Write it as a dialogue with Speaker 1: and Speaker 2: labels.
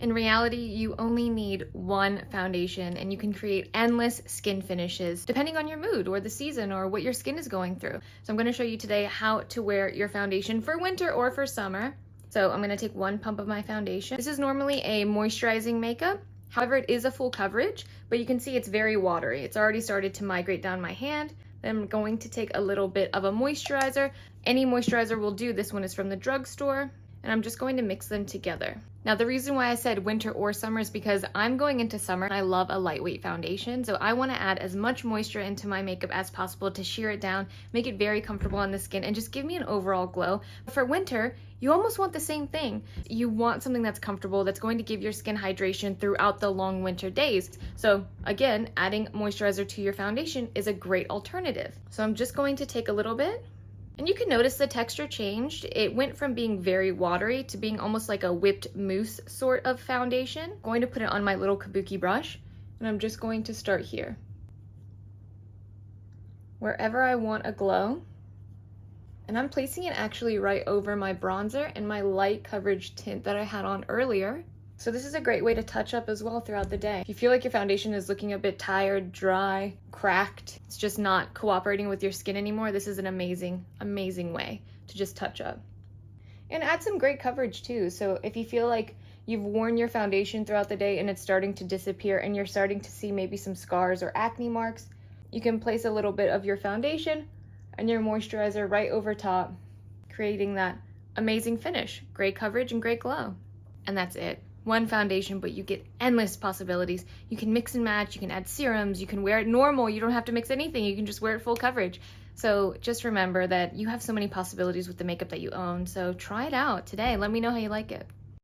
Speaker 1: In reality, you only need one foundation and you can create endless skin finishes depending on your mood or the season or what your skin is going through. So I'm going to show you today how to wear your foundation for winter or for summer. So I'm going to take one pump of my foundation. This is normally a moisturizing makeup. However, it is a full coverage, but you can see it's very watery. It's already started to migrate down my hand. Then I'm going to take a little bit of a moisturizer. Any moisturizer will do. This one is from the drugstore. And I'm just going to mix them together. Now, the reason why I said winter or summer is because I'm going into summer and I love a lightweight foundation. So I want to add as much moisture into my makeup as possible to sheer it down, make it very comfortable on the skin, and just give me an overall glow. For winter, you almost want the same thing. You want something that's comfortable, that's going to give your skin hydration throughout the long winter days. So again, adding moisturizer to your foundation is a great alternative. So I'm just going to take a little bit. And you can notice the texture changed. It went from being very watery to being almost like a whipped mousse sort of foundation. I'm going to put it on my little kabuki brush, and I'm just going to start here. Wherever I want a glow. And I'm placing it actually right over my bronzer and my light coverage tint that I had on earlier. So this is a great way to touch up as well throughout the day. If you feel like your foundation is looking a bit tired, dry, cracked, it's just not cooperating with your skin anymore, this is an amazing, amazing way to just touch up. And add some great coverage too. So if you feel like you've worn your foundation throughout the day and it's starting to disappear and you're starting to see maybe some scars or acne marks, you can place a little bit of your foundation and your moisturizer right over top, creating that amazing finish, great coverage and great glow. And that's it. One foundation, but you get endless possibilities. You can mix and match, you can add serums, you can wear it normal, you don't have to mix anything, you can just wear it full coverage. So just remember that you have so many possibilities with the makeup that you own, so try it out today. Let me know how you like it.